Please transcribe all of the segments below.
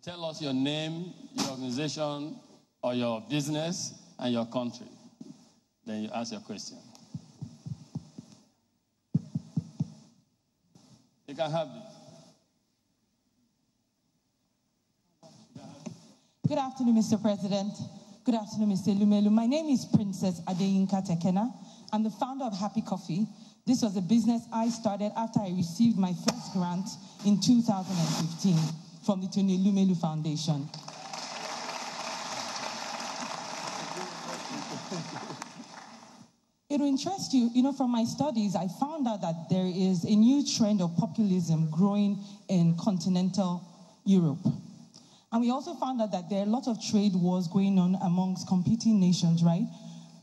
Tell us your name, your organization, or your business, and your country. Then you ask your question. You can have it. Good afternoon, Mr. President. Good afternoon, Mr. Lumelu. My name is Princess Adeyinka Tekena. I'm the founder of Happy Coffee. This was a business I started after I received my first grant in 2015 from the Tony Lumelu Foundation. It will interest you, from my studies, I found out that there is a new trend of populism growing in continental Europe. And we also found out that there are a lot of trade wars going on amongst competing nations, right?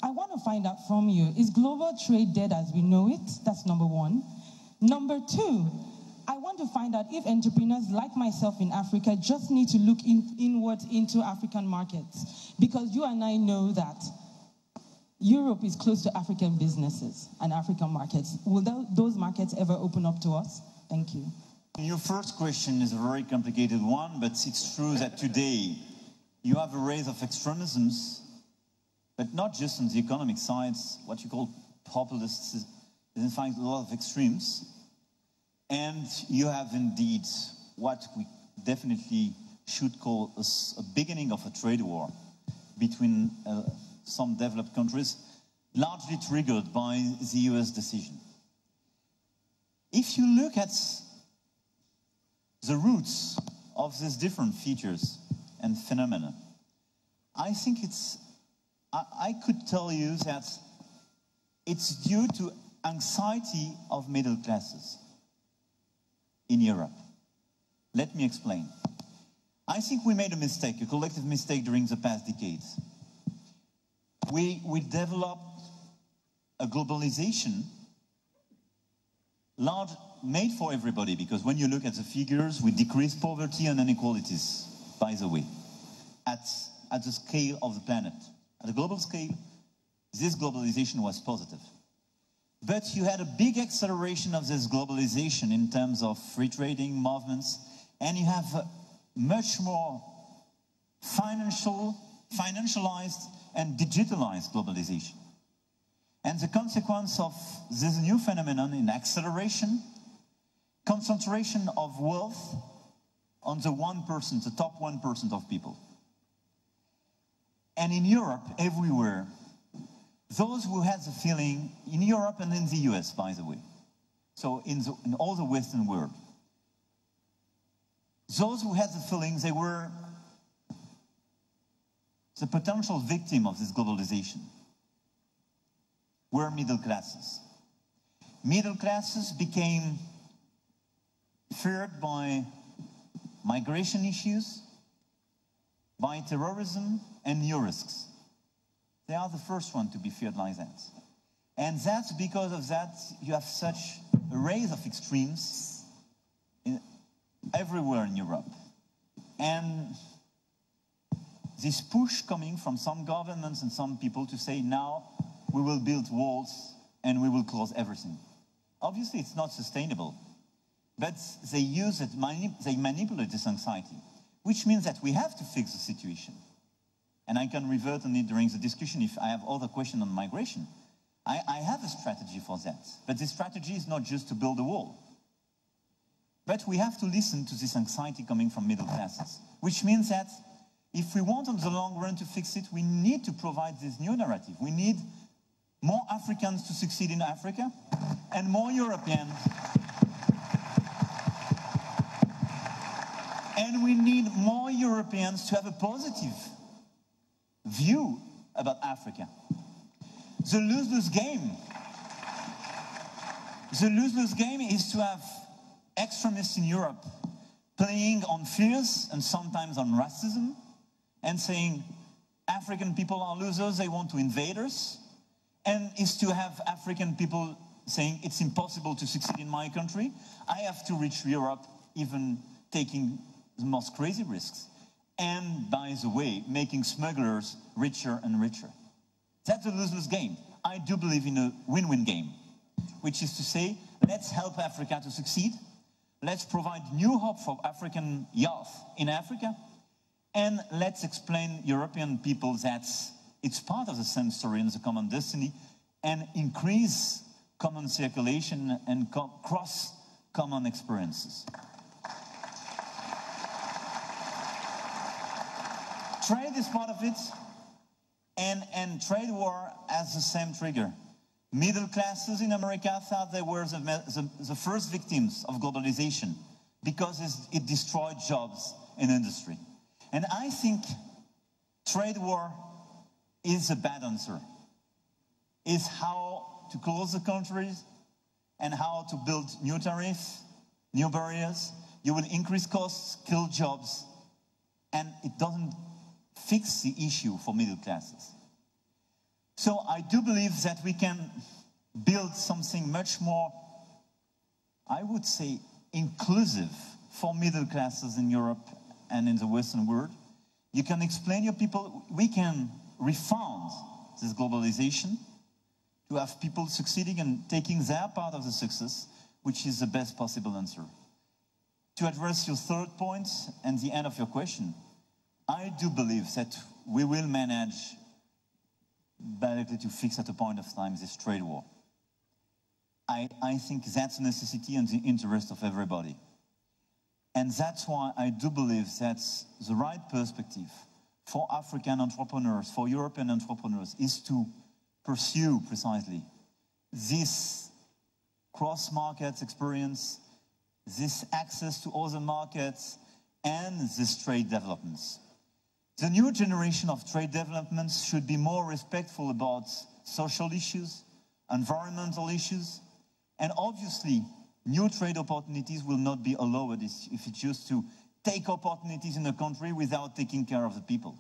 I want to find out from you, is global trade dead as we know it? That's number one. Number two, I want to find out if entrepreneurs like myself in Africa just need to look inwards into African markets. Because you and I know that Europe is close to African businesses and African markets. Will those markets ever open up to us? Thank you. Your first question is a very complicated one, but it's true that today you have a rise of extremisms, but not just on the economic side. What you call populists is in fact a lot of extremes. And you have indeed what we definitely should call a beginning of a trade war between some developed countries, largely triggered by the US decision. If you look at the roots of these different features and phenomena, I think I could tell you that it's due to anxiety of middle classes in Europe. Let me explain. I think we made a mistake, a collective mistake during the past decades. We developed a globalization made for everybody, because when you look at the figures, we decrease poverty and inequalities, by the way, at the scale of the planet. At a global scale, this globalization was positive. But you had a big acceleration of this globalization in terms of free trading movements, and you have a much more financialized and digitalized globalization. And the consequence of this new phenomenon in acceleration, concentration of wealth on the 1%, the top 1% of people. And in Europe, everywhere, those who had the feeling, in Europe and in the US, by the way, so in all the Western world, those who had the feeling they were the potential victim of this globalization were middle classes. Middle classes became feared by migration issues, by terrorism, and new risks. They are the first one to be feared like that. And that's because of that you have such a rise of extremes everywhere in Europe. And this push coming from some governments and some people to say, now we will build walls and we will close everything. Obviously, it's not sustainable. But they use it, they manipulate this anxiety, which means that we have to fix the situation. And I can revert on it during the discussion if I have other questions on migration. I have a strategy for that. But this strategy is not just to build a wall. But we have to listen to this anxiety coming from middle classes, which means that if we want on the long run to fix it, we need to provide this new narrative. We need more Africans to succeed in Africa and more Europeans. And we need more Europeans to have a positive view about Africa. The lose-lose game. The lose-lose game is to have extremists in Europe playing on fears and sometimes on racism and saying African people are losers, they want to invade us, and is to have African people saying it's impossible to succeed in my country. I have to reach Europe, even taking the most crazy risks. And, by the way, making smugglers richer and richer. That's a lose-lose game. I do believe in a win-win game, which is to say, let's help Africa to succeed. Let's provide new hope for African youth in Africa. And let's explain European people that it's part of the same story and the common destiny, and increase common circulation and cross common experiences. Trade is part of it, and trade war has the same trigger. Middle classes in America thought they were the first victims of globalization because it destroyed jobs in industry. And I think trade war is a bad answer. It's how to close the countries and how to build new tariffs, new barriers. You will increase costs, kill jobs, and it doesn't fix the issue for middle classes. So I do believe that we can build something much more, I would say, inclusive for middle classes in Europe and in the Western world. You can explain your people, we can refound this globalization to have people succeeding and taking their part of the success, which is the best possible answer. To address your third point and the end of your question, I do believe that we will manage basically to fix at a point of time this trade war. I think that's a necessity and the interest of everybody. And that's why I do believe that's the right perspective for African entrepreneurs, for European entrepreneurs, is to pursue precisely this cross-market experience, this access to other markets, and this trade developments. The new generation of trade developments should be more respectful about social issues, environmental issues, and obviously, new trade opportunities will not be allowed if it's just to take opportunities in a country without taking care of the people.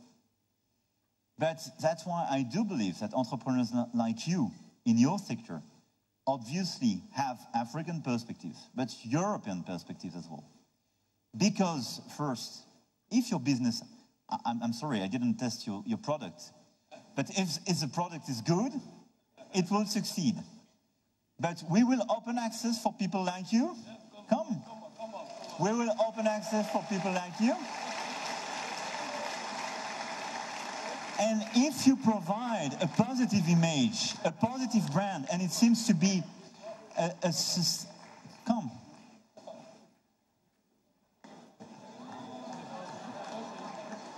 But that's why I do believe that entrepreneurs like you, in your sector, obviously have African perspectives, but European perspectives as well. Because first, if your business, I'm sorry, I didn't test your product, but if the product is good, it will succeed. But we will open access for people like you. Come. We will open access for people like you. And if you provide a positive image, a positive brand, and it seems to be come.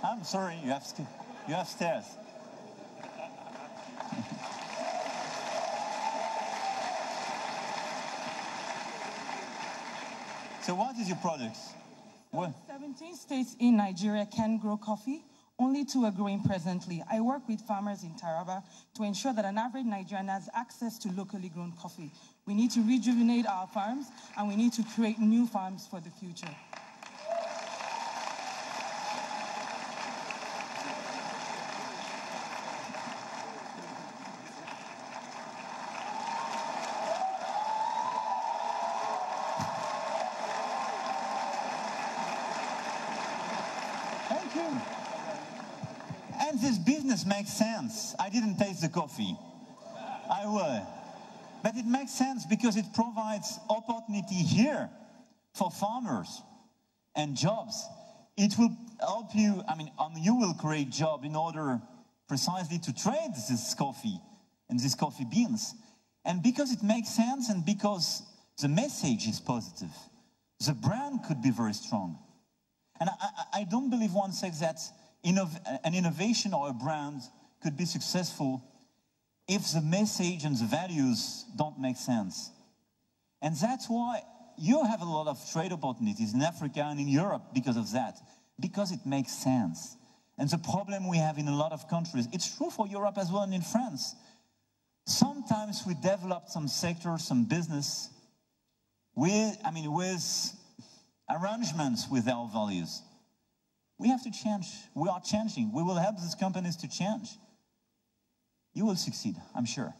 I'm sorry, you have stairs. So what is your product? What? 17 states in Nigeria can grow coffee. Only 2 are growing presently. I work with farmers in Taraba to ensure that an average Nigerian has access to locally grown coffee. We need to rejuvenate our farms, and we need to create new farms for the future. Thank you. And this business makes sense. I didn't taste the coffee. I will. But it makes sense because it provides opportunity here for farmers and jobs. It will help you, you will create job in order precisely to trade this coffee and these coffee beans. And because it makes sense and because the message is positive, the brand could be very strong. And I don't believe one says that an innovation or a brand could be successful if the message and the values don't make sense. And that's why you have a lot of trade opportunities in Africa and in Europe because of that, because it makes sense. And the problem we have in a lot of countries, it's true for Europe as well and in France. Sometimes we develop some sectors, some business with arrangements with our values. We have to change. We are changing. We will help these companies to change. You will succeed, I'm sure.